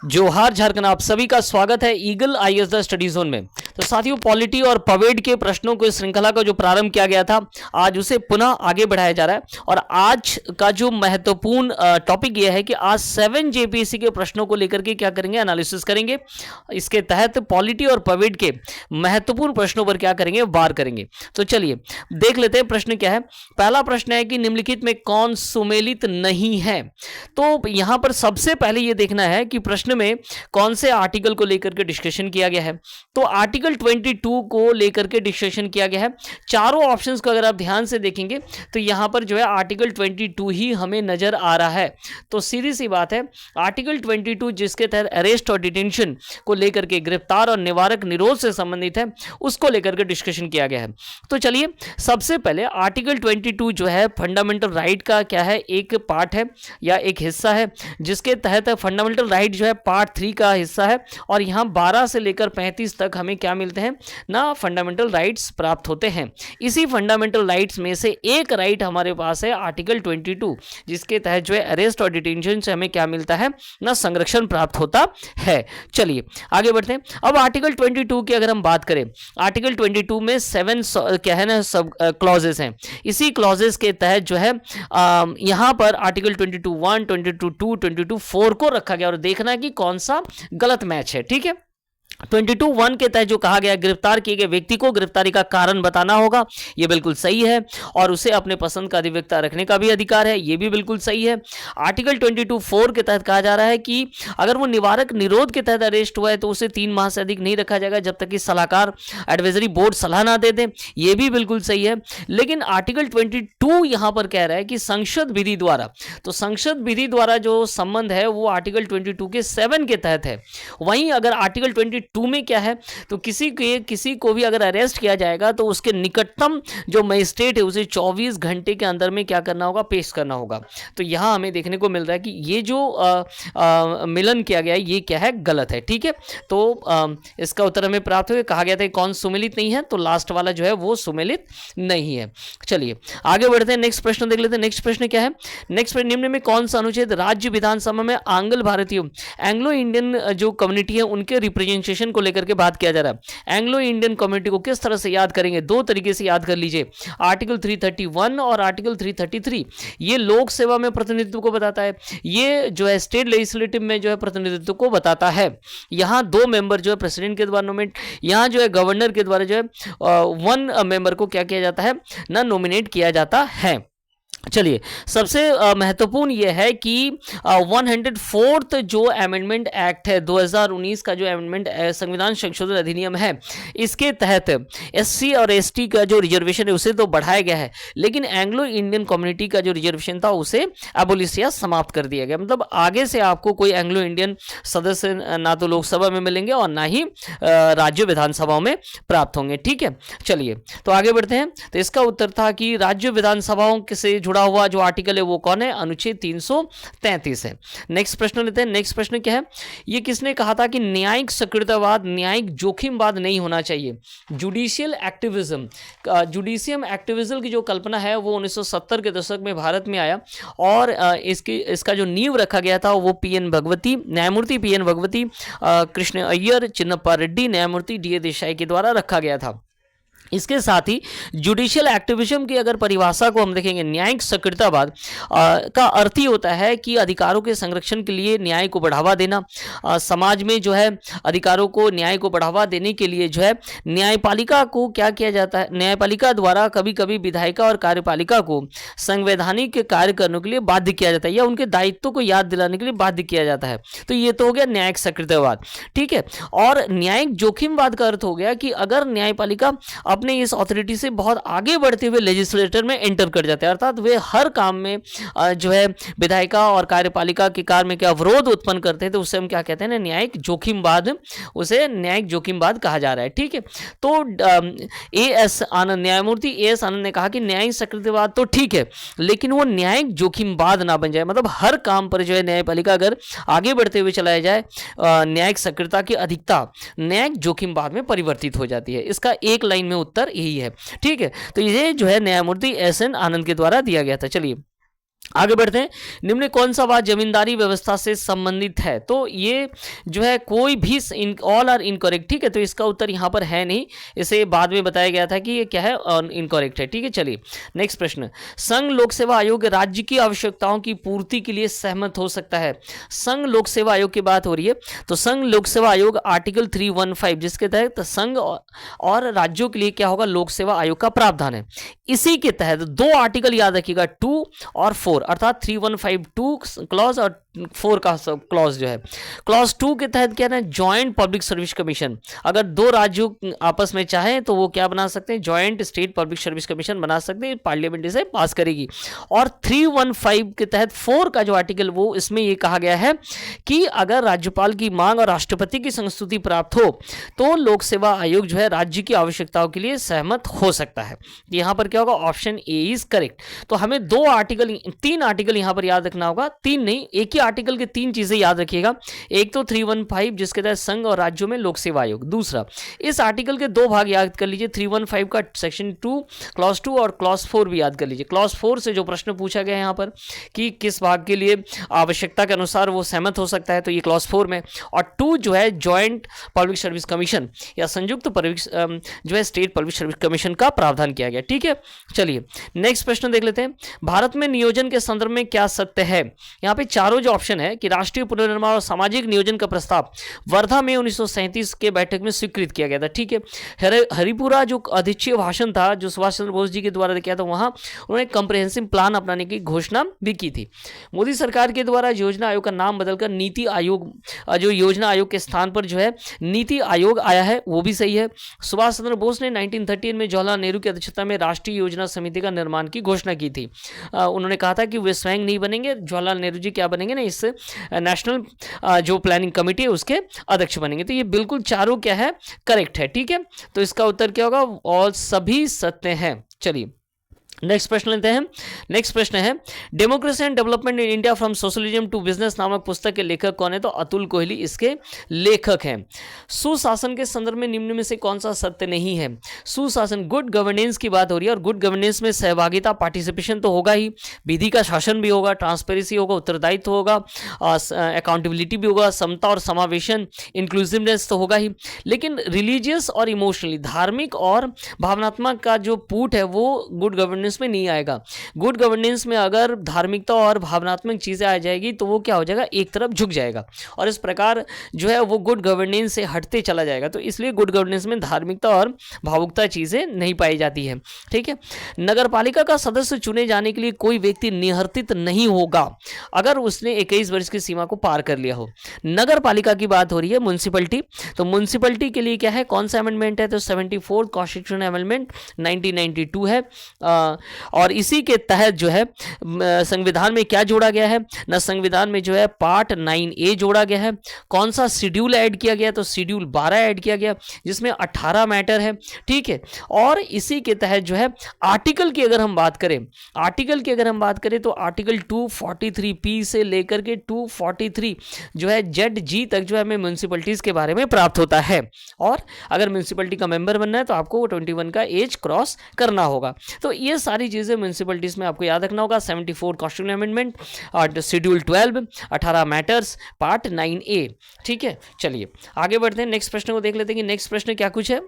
जोहार झारखंड, आप सभी का स्वागत है eagle IAS the study zone में। तो साथियों, पॉलिटी और पवेड के प्रश्नों को इस श्रृंखला का जो प्रारंभ किया गया था, आज उसे पुनः आगे बढ़ाया जा रहा है। और आज का जो महत्वपूर्ण टॉपिक यह है कि आज 7 जेपीएससी के प्रश्नों को लेकर के क्या करेंगे, एनालिसिस करेंगे। इसके तहत पॉलिटी और पवेड के महत्वपूर्ण प्रश्नों पर क्या करेंगे, वार करेंगे। तो चलिए देख लेते हैं प्रश्न क्या है। पहला प्रश्न है कि निम्नलिखित में कौन सुमेलित नहीं है। तो यहां पर सबसे पहले यह देखना है कि प्रश्न में कौन से आर्टिकल को लेकर के डिस्कशन किया गया है। तो आर्टिकल 22 को लेकर के डिस्कशन किया गया है। चारों ऑप्शंस को अगर आप ध्यान से देखेंगे तो यहां पर जो है आर्टिकल 22 ही हमें नजर आ रहा है। तो सीधी सी बात है, आर्टिकल 22 जिसके तहत अरेस्ट और डिटेंशन को लेकर के, गिरफ्तार और निवारक निरोध से संबंधित है, उसको लेकर के डिस्कशन किया गया है। तो चलिए सबसे पहले आर्टिकल 22 जो है फंडामेंटल राइट का क्या है, एक पार्ट है या एक हिस्सा है, जिसके तहत फंडामेंटल राइट जो है पार्ट 3 का हिस्सा है। और यहां 12 से लेकर 35 तक हमें क्या मिलते हैं ना, फंडामेंटल राइट्स प्राप्त होते हैं। इसी फंडामेंटल राइट्स में से एक राइट हमारे पास है आर्टिकल 22, जिसके तहत जो है अरेस्ट और डिटेंशन से हमें क्या मिलता है ना, संरक्षण प्राप्त होता है। चलिए आगे बढ़ते हैं। अब आर्टिकल 22 की अगर हम बात करें, आर्टिकल 22 में 7 क्या है ना, सब क्लॉजेस हैं। इसी क्लॉजेस के तहत जो है यहां पर आर्टिकल 22(1), 22(2), 22(4) को रखा गया और देखना है कि कौन सा गलत मैच है। ठीक है, 22(1) के तहत जो कहा गया, गिरफ्तार किए गए व्यक्ति को गिरफ्तारी का कारण बताना होगा, यह बिल्कुल सही है। और उसे अपने पसंद का अभिव्यक्ति रखने का भी अधिकार है, यह भी बिल्कुल सही है। आर्टिकल 22(4) के तहत कहा जा रहा है कि अगर वो निवारक निरोध के तहत अरेस्ट हुआ है तो उसे 3 माह से अधिक नहीं रखा जाएगा जब तक कि सलाहकार एडवाइजरी बोर्ड सलाह ना दे दे, यह भी बिल्कुल सही है। लेकिन आर्टिकल 22 यहां पर कह रहा है कि संसद विधि द्वारा, तो संसद विधि द्वारा जो संबंध है वो आर्टिकल 22 के 7 के तहत है। वहीं अगर आर्टिकल 22 में क्या है, तो किसी को भी अगर अरेस्ट किया जाएगा तो उसके निकटतम जो मजिस्ट्रेट है उसे 24 घंटे के अंदर में क्या करना होगा, पेश करना होगा। तो यहां हमें देखने को मिल रहा है कि ये जो मिलन किया गया है ये क्या है, गलत है। ठीक है, तो इसका उत्तर हमें प्राप्त हुआ। कहा गया था कौन सुमेलित नहीं है, तो लास्ट वाला जो है वो सुमेलित नहीं है। चलिए आगे बढ़ते हैं, नेक्स्ट प्रश्न देख लेते हैं। नेक्स्ट प्रश्न क्या है, नेक्स्ट प्रश्न, निम्न में कौन सा अनुच्छेद राज्य विधानसभा में आंग्ल भारतीय एंग्लो इंडियन जो कम्युनिटी है उनके रिप्रेजेंटेशन को लेकर के बात किया जा रहा है। एंग्लो इंडियन कम्युनिटी को किस तरह से याद करेंगे, दो तरीके से याद कर लीजिए। आर्टिकल 331 और आर्टिकल 333, ये लोक सेवा में प्रतिनिधित्व को बताता है, ये जो है स्टेट लेजिस्लेटिव में जो है प्रतिनिधित्व को बताता है। यहां 2 मेंबर जो है प्रेसिडेंट के द्वारा नोमिनेट, यहां जो है गवर्नर के द्वारा जो है 1 मेंबर को क्या किया जाता है ना, नॉमिनेट किया जाता है। चलिए सबसे महत्वपूर्ण यह है कि 104th जो अमेंडमेंट एक्ट है 2019 का, जो अमेंडमेंट संविधान संशोधन अधिनियम है, इसके तहत एससी और एसटी का जो रिजर्वेशन है उसे तो बढ़ाया गया है, लेकिन एंग्लो इंडियन कम्युनिटी का जो रिजर्वेशन था उसे एबोलिश या समाप्त कर दिया गया। मतलब आगे से आपको कोई एंग्लो इंडियन सदस्य ना तो लोकसभा में मिलेंगे और ना ही राज्य विधानसभाओं में प्राप्त होंगे। ठीक है, चलिए तो आगे बढ़ते हैं। तो इसका उत्तर था कि राज्य विधानसभाओं से जुड़ा हुआ जो आर्टिकल है वो कौन है, अनुच्छेद 333 है। नेक्स्ट प्रश्न लेते हैं। नेक्स्ट प्रश्न क्या है, ये किसने कहा था कि न्यायिक सक्रियतावाद, न्यायिक जोखिमवाद नहीं होना चाहिए। जुडिशियल एक्टिविज्म, जुडिशियम एक्टिविज्म की जो कल्पना है वो 1970 के दशक में भारत में आया और इसका जो नींव रखा गया था वो न्यायमूर्ति पीएन भगवती, कृष्ण अय्यर, चिन्नप्पा रेड्डी, न्यायमूर्ति डीए देसाई के द्वारा रखा गया था। इसके साथ ही जुडिशियल एक्टिविज्म की अगर परिभाषा को हम देखेंगे, न्यायिक सक्रियतावाद का अर्थ ही होता है कि अधिकारों के संरक्षण के लिए न्याय को बढ़ावा देना। समाज में जो है अधिकारों को, न्याय को बढ़ावा देने के लिए जो है न्यायपालिका को क्या किया जाता है, न्यायपालिका द्वारा कभी कभी विधायिका और कार्यपालिका को संवैधानिक कार्य करने के लिए बाध्य किया जाता है या उनके दायित्व को याद दिलाने के लिए बाध्य किया जाता है। तो ये तो हो गया न्यायिक सक्रियतावाद। ठीक है, और न्यायिक जोखिमवाद का अर्थ हो गया कि अगर न्यायपालिका अपने इस अथॉरिटी से बहुत आगे बढ़ते हुए लेजिस्लेटर में एंटर कर जाते हैं, अर्थात वे हर काम में जो है विधायिका और कार्यपालिका के कार्य में क्या अवरोध उत्पन्न करते हैं, तो उसे हम क्या कहते हैं, न्यायिक जोखिमवाद, उसे न्यायिक जोखिमवाद कहा जा रहा है। ठीक है, तो एएस आनंद, न्यायमूर्ति एएस आनंद ने कहा कि न्यायिक सक्रियतावाद तो ठीक है, लेकिन वो न्यायिक जोखिमवाद ना बन जाए। मतलब हर काम पर जो है न्यायपालिका अगर आगे बढ़ते हुए चलाया जाए, न्यायिक सक्रियता की अधिकता न्यायिक जोखिमवाद में परिवर्तित हो जाती है। इसका एक लाइन में उत्तर यही है। ठीक है, तो ये जो है न्यायमूर्ति एस एन आनंद के द्वारा दिया गया था। चलिए आगे बढ़ते हैं, निम्न में कौन सा वाक्य जमींदारी व्यवस्था से संबंधित है? तो ये जो है कोई भी ऑल आर इनकरेक्ट, ठीक है, तो इसका उत्तर यहाँ पर है नहीं, इसे बाद में बताया गया था कि ये क्या है, इनकरेक्ट है, ठीक है। चलिए नेक्स्ट प्रश्न, संघ लोक सेवा आयोग राज्य की आवश्यकताओं की पूर्ति के लिए सहमत हो सकता है। संघ लोक सेवा आयोग की बात हो रही है, तो संघ लोक सेवा आयोग आर्टिकल 315 जिसके तहत संघ और राज्यों के लिए क्या होगा, लोक सेवा आयोग का प्रावधान है। इसी के तहत दो आर्टिकल याद रखिएगा, 2 और 4, अर्थात 3152 क्लॉज और 4 का क्लॉज जो है, क्लॉज 2 के तहत क्या है, जॉइंट पब्लिक सर्विस कमीशन, अगर दो राज्यों आपस में चाहें तो वो क्या बना सकते हैं, joint state public service commission बना सकते हैं, पार्लियामेंट इसे पास करेगी। और 315 के तहत 4 का जो आर्टिकल, वो इसमें ये कहा गया है कि अगर राज्यपाल की मांग और राष्ट्रपति की संस्तुति प्राप्त हो तो लोक सेवा आयोग जो है राज्य की आवश्यकताओं के लिए सहमत हो सकता है। यहां पर क्या होगा, ऑप्शन ए इज करेक्ट। तो हमें 3 आर्टिकल यहां पर याद रखना होगा, 3 नहीं, एक ही आर्टिकल के 3 चीजें याद रखिएगा। एक तो 315 जिसके तहत संघ और राज्यों में लोक सेवा आयोग, दूसरा इस आर्टिकल के 2 भाग याद कर लीजिए, 315 का सेक्शन 2 क्लॉज 2 और क्लॉज 4 भी याद कर लीजिए। क्लॉज 4 से जो प्रश्न पूछा गया है यहाँ पर कि किस भाग के लिए आवश्यकता के अनुसार वो सहमत हो सकता है, तो ये क्लॉज 4 में, और 2 जो है जॉइंट पब्लिक सर्विस कमीशन या संयुक्त जो है स्टेट पब्लिक सर्विस कमीशन का प्रावधान किया गया, ठीक है। चलिए नेक्स्ट प्रश्न देख लेते हैं, भारत में नियोजन के संदर्भ में क्या सत्य है? यहाँ पे चारों जो ऑप्शन है कि राष्ट्रीय पुनर्निर्माण और सामाजिक नियोजन का प्रस्ताव वर्धा में 1937 के बैठक में स्वीकृत किया गया था, ठीक है। हरिपुरा जो अध्यक्षीय भाषण था जो सुभाष चंद्र बोस जी के द्वारा किया था, वहां उन्होंने कंप्रिहेंसिव प्लान अपनाने की घोषणा भी की थी। मोदी सरकार के द्वारा योजना आयोग का नाम बदलकर नीति आयोग, जो योजना आयोग के स्थान पर जो है नीति आयोग आया है, वो भी सही है। सुभाष चंद्र बोस ने 1913 में जवाहरलाल नेहरू की अध्यक्षता में राष्ट्रीय योजना समिति का निर्माण की घोषणा की थी। उन्होंने कहा था कि वे स्वयं नहीं बनेंगे, जवाहरलाल नेहरू जी क्या बनेंगे ना, इस नेशनल जो प्लानिंग कमेटी है उसके अध्यक्ष बनेंगे। तो ये बिल्कुल चारों क्या है, करेक्ट है, ठीक है। तो इसका उत्तर क्या होगा, और सभी सत्य हैं। चलिए नेक्स्ट प्रश्न लेते हैं। नेक्स्ट प्रश्न है, democracy and development in India from socialism to business नामक पुस्तक के लेखक कौन है? तो अतुल कोहली इसके लेखक हैं। सुशासन के संदर्भ में निम्न में से कौन सा सत्य नहीं है? सुशासन, गुड गवर्नेंस की बात हो रही है, और गुड गवर्नेंस में सहभागिता, पार्टिसिपेशन तो होगा ही, विधि का शासन भी होगा, ट्रांसपेरेंसी होगा, उत्तरदायित्व होगा, अकाउंटेबिलिटी भी होगा, समता और समावेशन, इंक्लूसिवनेस तो होगा ही। लेकिन रिलीजियस और इमोशनली, धार्मिक और भावनात्मक का जो पुट है वो गुड गवर्नेंस में नहीं आएगा। गुड गवर्नेंस में अगर धार्मिकता और भावनात्मक चीजें आ जाएगी तो वो क्या हो जाएगा, एक तरफ झुक जाएगा, और इस प्रकार जो है वो गुड गवर्नेंस से हटते चला जाएगा। तो इसलिए गुड गवर्नेंस में धार्मिकता और भावुकता चीजें नहीं पाई जाती है, ठीक है। नगरपालिका का सदस्य चुने जाने के लिए कोई व्यक्ति निहर्तित नहीं होगा अगर उसने 21 वर्ष की सीमा को पार कर लिया हो। नगरपालिका की बात हो रही है, म्युनिसिपैलिटी, तो म्युनिसिपैलिटी के लिए क्या है, कौन सा अमेंडमेंट है? तो 74 कॉन्स्टिट्यूशन अमेंडमेंट 1992 है। और इसी के तहत जो है संविधान में क्या जोड़ा गया है ना, संविधान में जो है पार्ट 9A जोड़ा गया है। कौन सा शेड्यूल ऐड किया गया? तो शेड्यूल 12 ऐड किया गया जिसमें 18 मैटर है, ठीक है। और इसी के तहत जो है आर्टिकल की अगर हम बात करें, तो आर्टिकल 243P से लेकर के 243 जो है ZG तक जो है हमें म्युनिसिपैलिटीज के बारे में प्राप्त होता है। और अगर म्युनिसिपैलिटी का मेंबर बनना है तो आपको 21 का एज क्रॉस करना होगा। तो ये सारी चीजें म्युनिसिपैलिटीज में आपको याद रखना होगा। 74 कॉन्स्टिट्यूशन अमेंडमेंट और शेड्यूल 12, 18 मैटर्स, पार्ट 9A, ठीक है। चलिए आगे बढ़ते हैं, नेक्स्ट प्रश्न को देख लेते हैं कि नेक्स्ट प्रश्न क्या कुछ है।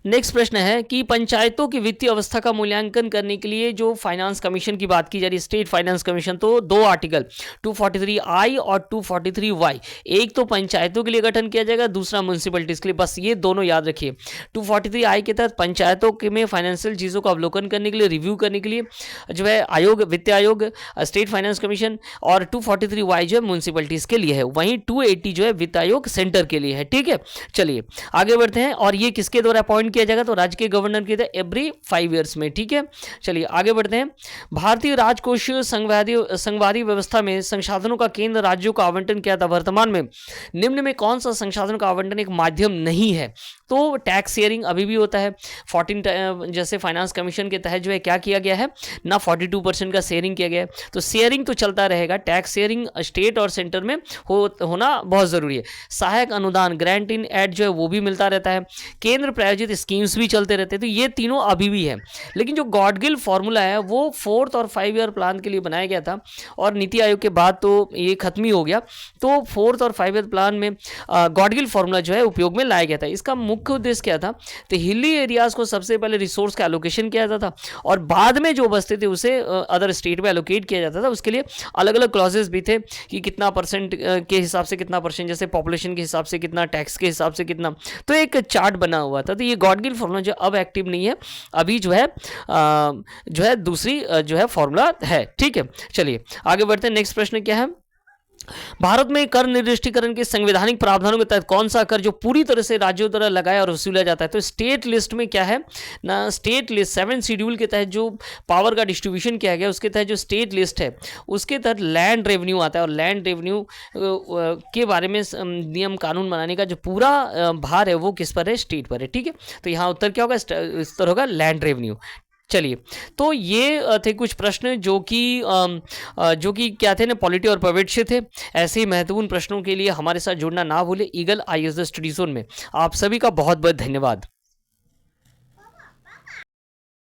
नेक्स्ट प्रश्न है कि पंचायतों की वित्तीय अवस्था का मूल्यांकन करने के लिए जो फाइनेंस कमीशन की बात की जा रही है, स्टेट फाइनेंस कमीशन, तो दो आर्टिकल 243I और 243Y, एक तो पंचायतों के लिए गठन किया जाएगा, दूसरा म्युनिसिपैलिटीज के लिए। बस ये दोनों याद रखिए। 243I के तहत पंचायतों के में फाइनेंशियल चीज़ों का अवलोकन करने के लिए, रिव्यू करने के लिए जो है आयोग, वित्त आयोग, स्टेट फाइनेंस कमीशन, और 243Y जो है म्युनिसिपैलिटीज के लिए है। वहीं 280 जो है वित्त आयोग सेंटर के लिए है, ठीक है। चलिए आगे बढ़ते हैं। और ये किसके द्वारा अपॉइंट किया जाएगा? तो राज्य के गवर्नर के एवरी 5 ईयर्स में, ठीक है। चलिए आगे बढ़ते हैं। भारतीय राजकोषीय संघवादी व्यवस्था में संसाधनों का केंद्र राज्यों को आवंटन किया था। वर्तमान में निम्न में कौन सा संसाधनों का आवंटन एक माध्यम नहीं है? तो टैक्स शेयरिंग अभी भी होता है। 14 जैसे फाइनेंस कमीशन के तहत जो है क्या किया गया है ना, 42% का शेयरिंग किया गया है। तो शेयरिंग तो चलता रहेगा, टैक्स शेयरिंग स्टेट और सेंटर में होना बहुत जरूरी है। सहायक अनुदान, ग्रांट इन एड जो है वो भी मिलता रहता है। केंद्र प्रायोजित स्कीम्स भी चलते रहते हैं, तो ये तीनों अभी भी है। लेकिन जो गॉडगिल फॉर्मूला है वो 4th और 5 ईयर प्लान के लिए बनाया गया था और नीति आयोग के बाद तो ये खत्म ही हो गया। तो 4th और 5 ईयर प्लान में गॉडगिल फॉर्मूला जो है उपयोग में लाया गया था। इसका मुख्य उद्देश्य क्या था, तो हिली एरियाज को सबसे पहले रिसोर्स का एलोकेशन किया जाता था और बाद में जो बचते थे उसे अदर स्टेट में एलोकेट किया जाता था। उसके लिए अलग अलग क्लॉजेस भी थे कि कितना परसेंट के हिसाब से कितना परसेंट, जैसे पॉपुलेशन के हिसाब से कितना, टैक्स के हिसाब से कितना, तो एक चार्ट बना हुआ था। तो ये गॉडगिल फॉर्मूला जो अब एक्टिव नहीं है, अभी जो है दूसरी जो है फॉर्मूला है। ठीक है, चलिए आगे बढ़ते हैं। नेक्स्ट प्रश्न क्या है, भारत में कर निर्दिष्टीकरण के संवैधानिक प्रावधानों के तहत कौन सा कर जो पूरी तरह से राज्यों द्वारा लगाया और वसूला जाता है। तो स्टेट लिस्ट में क्या है ना, स्टेट लिस्ट 7 शेड्यूल के तहत जो पावर का डिस्ट्रीब्यूशन किया गया उसके तहत जो स्टेट लिस्ट है उसके तहत लैंड रेवेन्यू आता है और लैंड रेवेन्यू के बारे में नियम कानून बनाने का जो पूरा भार है वो किस पर है, स्टेट पर है। ठीक है, तो यहाँ उत्तर क्या होगा, उत्तर होगा लैंड रेवेन्यू। चलिए, तो ये थे कुछ प्रश्न जो कि क्या थे ना, पॉलिटी और पवेट से थे। ऐसे ही महत्वपूर्ण प्रश्नों के लिए हमारे साथ जुड़ना ना भूले ईगल IAS स्टडी जोन में। आप सभी का बहुत बहुत धन्यवाद।